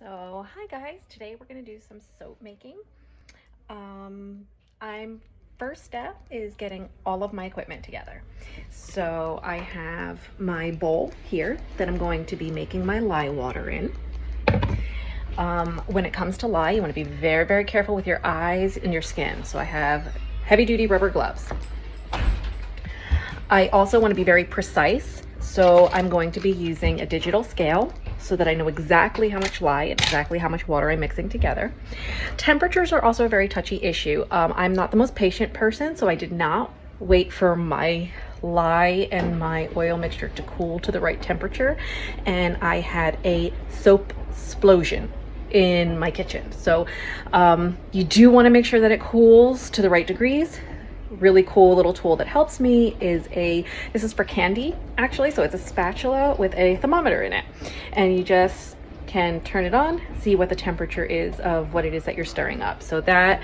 So, hi guys, today we're going to do some soap making. I'm First step is getting all of my equipment together. So I have my bowl here that I'm going to be making my lye water in. When it comes to lye, you want to be very, very careful with your eyes and your skin. So I have heavy duty rubber gloves. I also want to be very precise. So I'm going to be using a digital scale so that I know exactly how much lye and exactly how much water I'm mixing together. Temperatures are also a very touchy issue. I'm not the most patient person, so I did not wait for my lye and my oil mixture to cool to the right temperature, and I had a soap explosion in my kitchen. So you do want to make sure that it cools to the right degrees. Really cool little tool that helps me is this is for candy actually, so it's a spatula with a thermometer in it, and you just can turn it on, see what the temperature is of what it is that you're stirring up. So that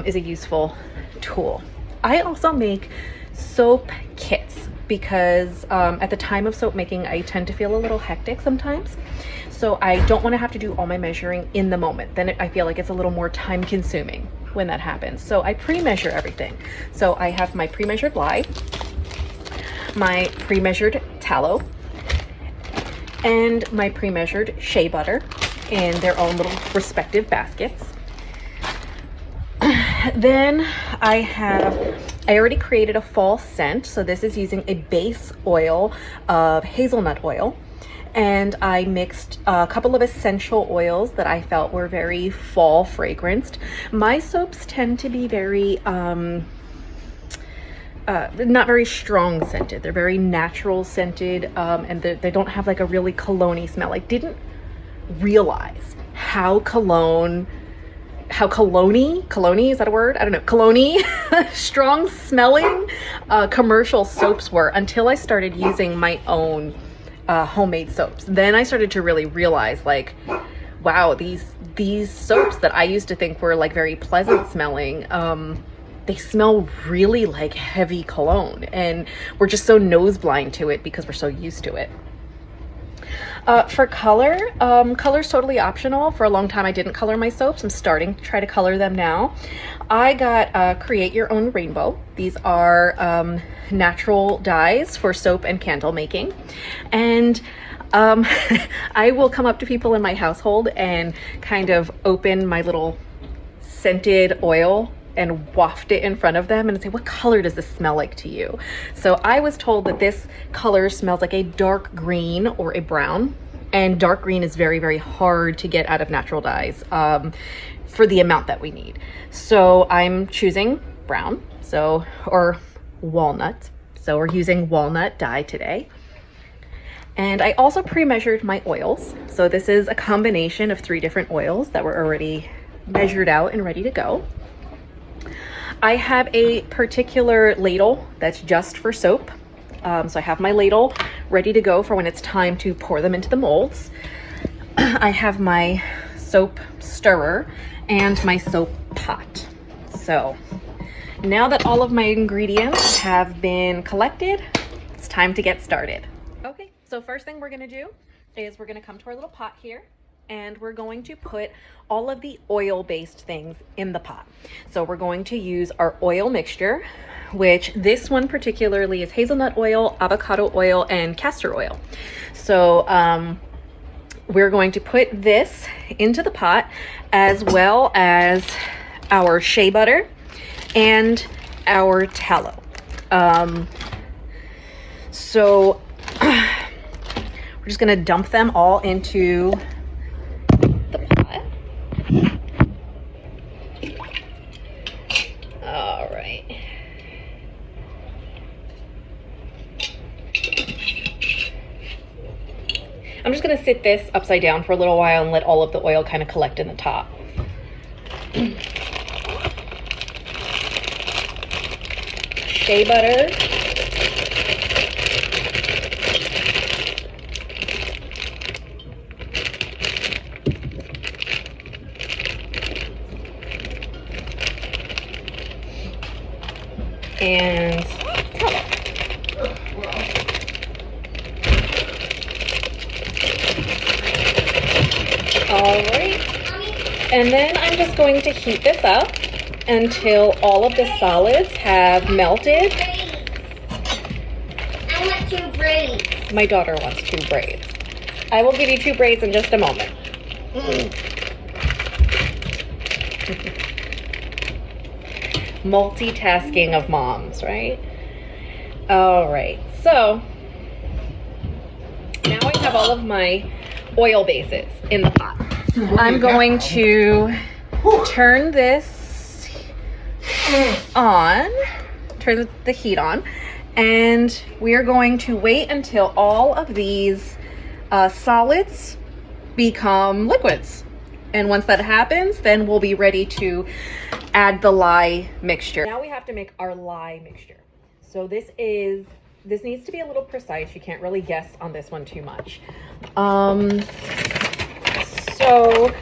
is a useful tool. I also make soap kits because at the time of soap making I tend to feel a little hectic sometimes, so I don't want to have to do all my measuring in the moment. Then I feel like it's a little more time consuming when that happens. So I pre-measure everything. So I have my pre-measured lye, my pre-measured tallow, and my pre-measured shea butter in their own little respective baskets. Then I already created a fall scent. So this is using a base oil of hazelnut oil. And I mixed a couple of essential oils that I felt were very fall fragranced. My soaps tend to be very, not very strong scented. They're very natural scented, and they don't have like a really cologne-y smell. I didn't realize how cologne-y, is that a word? I don't know, cologne-y, strong smelling commercial soaps were until I started using my own homemade soaps. Then I started to really realize, like, wow, these soaps that I used to think were like very pleasant smelling, they smell really like heavy cologne, and we're just so nose blind to it because we're so used to it. For color, color's totally optional. For a long time I didn't color my soaps. I'm starting to try to color them now. I got Create Your Own Rainbow. These are natural dyes for soap and candle making. And I will come up to people in my household and kind of open my little scented oil and waft it in front of them and say, what color does this smell like to you? So I was told that this color smells like a dark green or a brown, and dark green is very, very hard to get out of natural dyes for the amount that we need. So I'm choosing brown, or walnut. So we're using walnut dye today. And I also pre-measured my oils. So this is a combination of 3 different oils that were already measured out and ready to go. I have a particular ladle that's just for soap. So I have my ladle ready to go for when it's time to pour them into the molds. I have my soap stirrer and my soap pot. So now that all of my ingredients have been collected, it's time to get started. Okay, so first thing we're gonna do is we're gonna come to our little pot here, and we're going to put all of the oil-based things in the pot. So we're going to use our oil mixture, which this one particularly is hazelnut oil, avocado oil, and castor oil. So we're going to put this into the pot, as well as our shea butter and our tallow. So we're just gonna dump them all into the pot. All right. I'm just gonna sit this upside down for a little while and let all of the oil kind of collect in the top. Shea butter. And tallow. All right. And then I'm just going to heat this up until all of the solids have melted. I want 2 braids. My daughter wants 2 braids. I will give you 2 braids in just a moment. Multitasking of moms, right? All right, so now I have all of my oil bases in the pot. I'm going to turn this on, turn the heat on, and we are going to wait until all of these solids become liquids. And once that happens, then we'll be ready to add the lye mixture. Now we have to make our lye mixture. So this needs to be a little precise. You can't really guess on this one too much. So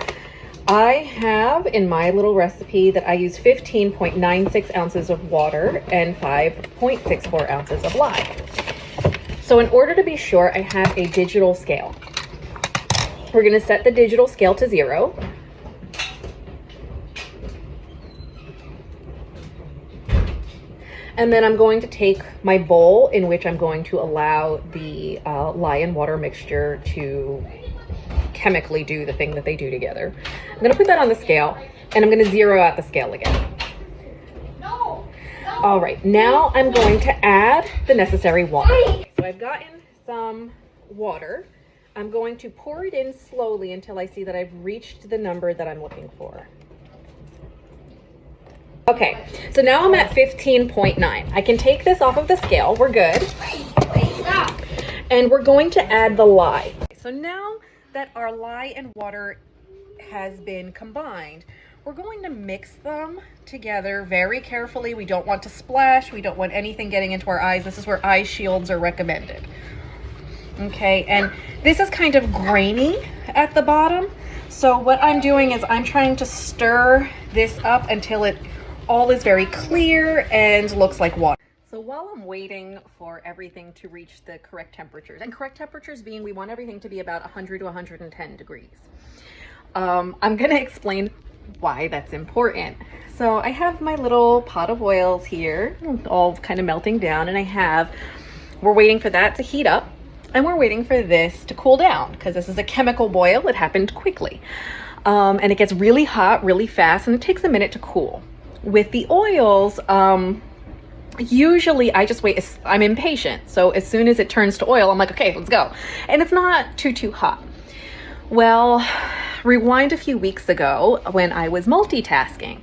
I have in my little recipe that I use 15.96 ounces of water and 5.64 ounces of lye. So in order to be sure, I have a digital scale. We're going to set the digital scale to 0. And then I'm going to take my bowl in which I'm going to allow the lye and water mixture to chemically do the thing that they do together. I'm going to put that on the scale, and I'm going to zero out the scale again. No. All right, now I'm going to add the necessary water. So I've gotten some water. I'm going to pour it in slowly until I see that I've reached the number that I'm looking for. Okay, so now I'm at 15.9. I can take this off of the scale. We're good. Wait, stop. And we're going to add the lye. So now that our lye and water has been combined, we're going to mix them together very carefully. We don't want to splash. We don't want anything getting into our eyes. This is where eye shields are recommended. Okay, and this is kind of grainy at the bottom. So what I'm doing is I'm trying to stir this up until it all is very clear and looks like water. So while I'm waiting for everything to reach the correct temperatures, and correct temperatures being we want everything to be about 100 to 110 degrees, I'm going to explain why that's important. So I have my little pot of oils here, all kind of melting down, and we're waiting for that to heat up, and we're waiting for this to cool down because this is a chemical boil. It happened quickly. And it gets really hot really fast, and it takes a minute to cool. With the oils, usually I just wait. I'm impatient. So as soon as it turns to oil, I'm like, okay, let's go. And it's not too hot. Well, rewind a few weeks ago when I was multitasking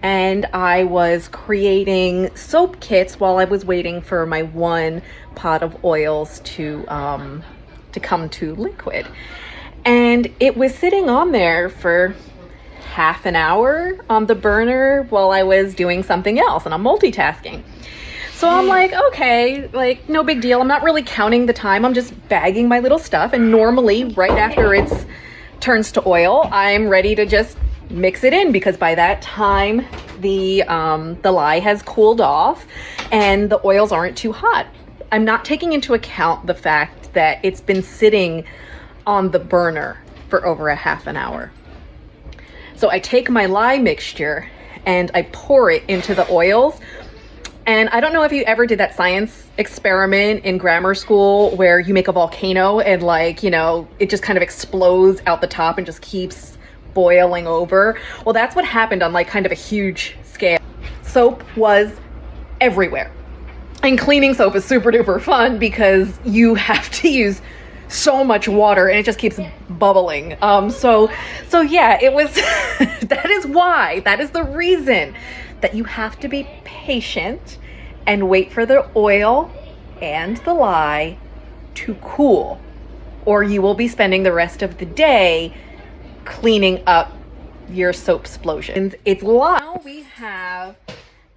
and I was creating soap kits while I was waiting for my 1 pot of oils to come to liquid. And it was sitting on there for half an hour on the burner while I was doing something else, and I'm multitasking. So I'm like, okay, like no big deal. I'm not really counting the time. I'm just bagging my little stuff. And normally right after it turns to oil, I'm ready to just mix it in because by that time the lye has cooled off and the oils aren't too hot. I'm not taking into account the fact that it's been sitting on the burner for over a half an hour. So I take my lye mixture and I pour it into the oils. And I don't know if you ever did that science experiment in grammar school where you make a volcano and it just kind of explodes out the top and just keeps boiling over. Well, that's what happened on kind of a huge scale. Soap was everywhere. And cleaning soap is super duper fun because you have to use so much water and it just keeps bubbling. So yeah, it was, that is the reason that you have to be patient and wait for the oil and the lye to cool, or you will be spending the rest of the day cleaning up your soap explosions. It's lye. Now we have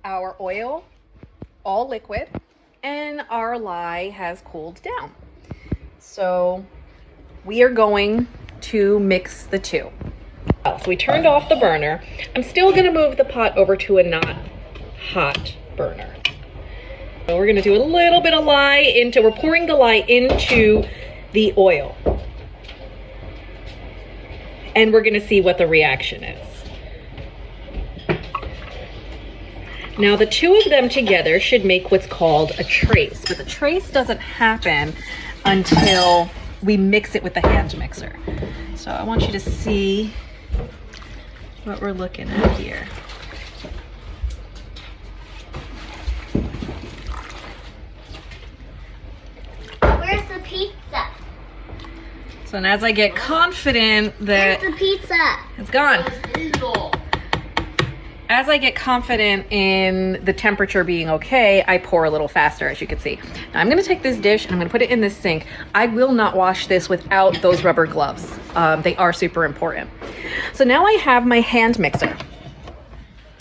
our oil all liquid and our lye has cooled down. So we are going to mix the two. So we turned off the burner. I'm still going to move the pot over to a not hot burner. So we're going to do a little bit of lye we're pouring the lye into the oil. and we're gonna see what the reaction is. Now the two of them together should make what's called a trace, but the trace doesn't happen until we mix it with the hand mixer. So I want you to see what we're looking at here. Where's the pizza? So as I get confident that Where's the pizza? it's gone. As I get confident in the temperature being okay, I pour a little faster, as you can see. Now I'm gonna take this dish and I'm gonna put it in this sink. I will not wash this without those rubber gloves. They are super important. So now I have my hand mixer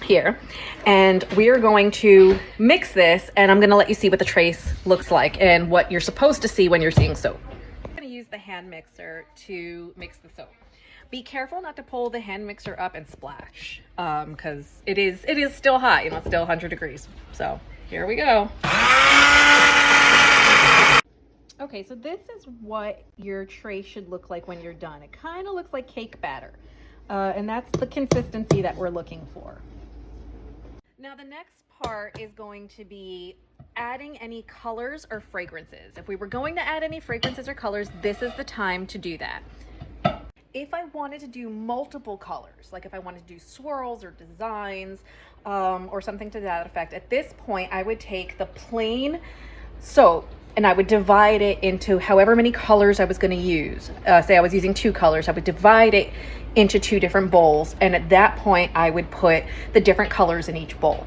here, and we are going to mix this, and I'm gonna let you see what the trace looks like and what you're supposed to see when you're seeing soap. I'm gonna use the hand mixer to mix the soap. Be careful not to pull the hand mixer up and splash, because it is still hot, you know, it's still 100 degrees. So here we go. Okay, so this is what your tray should look like when you're done. It kind of looks like cake batter, and that's the consistency that we're looking for. Now the next part is going to be adding any colors or fragrances. If we were going to add any fragrances or colors, this is the time to do that. If I wanted to do multiple colors, like if I wanted to do swirls or designs, or something to that effect, at this point I would take the plain soap and I would divide it into however many colors I was going to use. Say I was using 2 colors, I would divide it into 2 different bowls, and at that point I would put the different colors in each bowl.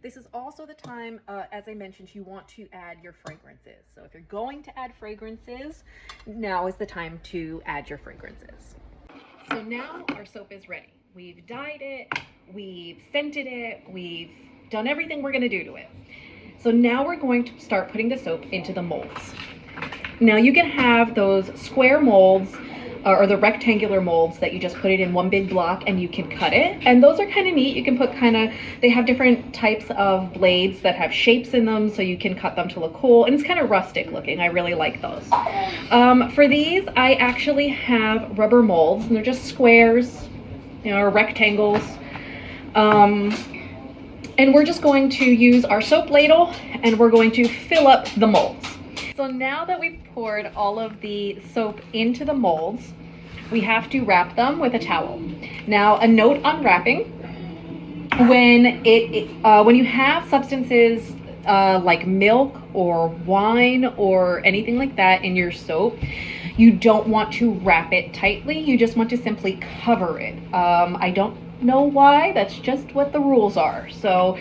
This is also the time, as I mentioned, you want to add your fragrances. So if you're going to add fragrances, now is the time to add your fragrances. So now our soap is ready. We've dyed it, we've scented it, we've done everything we're going to do to it. So now we're going to start putting the soap into the molds. Now you can have those square molds or the rectangular molds that you just put it in one big block and you can cut it. And those are kind of neat. You can put they have different types of blades that have shapes in them, so you can cut them to look cool. And it's kind of rustic looking. I really like those. For these, I actually have rubber molds, and they're just squares, you know, or rectangles. And we're just going to use our soap ladle and we're going to fill up the molds. So now that we've poured all of the soap into the molds, we have to wrap them with a towel. Now, a note on wrapping: when you have substances like milk or wine or anything like that in your soap, you don't want to wrap it tightly. You just want to simply cover it. I don't know why. That's just what the rules are. So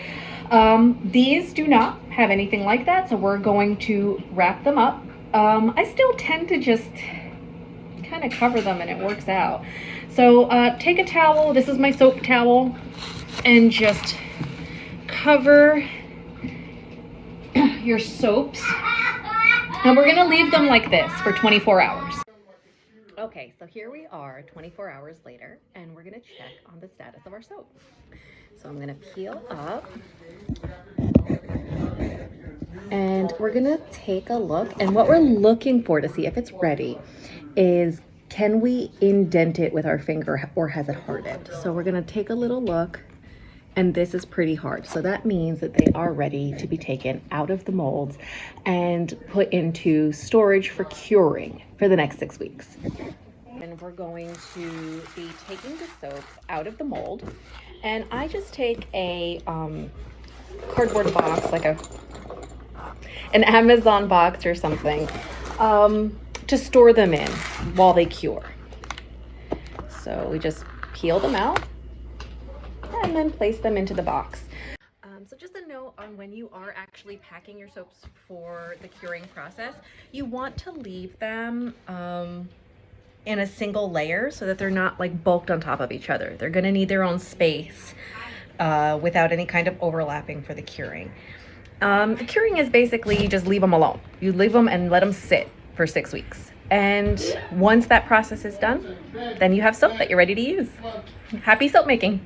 these do not have anything like that, so we're going to wrap them up. I still tend to just kind of cover them and it works out. So take a towel, this is my soap towel, and just cover your soaps. And we're gonna leave them like this for 24 hours. Okay, so here we are 24 hours later, and we're gonna check on the status of our soap. So I'm gonna peel up, and we're gonna take a look, and what we're looking for to see if it's ready is, can we indent it with our finger or has it hardened? So we're gonna take a little look, and this is pretty hard. So that means that they are ready to be taken out of the molds and put into storage for curing for the next 6 weeks. And we're going to be taking the soap out of the mold, and I just take a cardboard box, like an Amazon box or something, to store them in while they cure. So we just peel them out and then place them into the box. So just a note on when you are actually packing your soaps for the curing process, you want to leave them in a single layer so that they're not like bulked on top of each other. They're gonna need their own space without any kind of overlapping for the curing. The curing is basically you just leave them alone. You leave them and let them sit for 6 weeks. And once that process is done, then you have soap that you're ready to use. Happy soap making.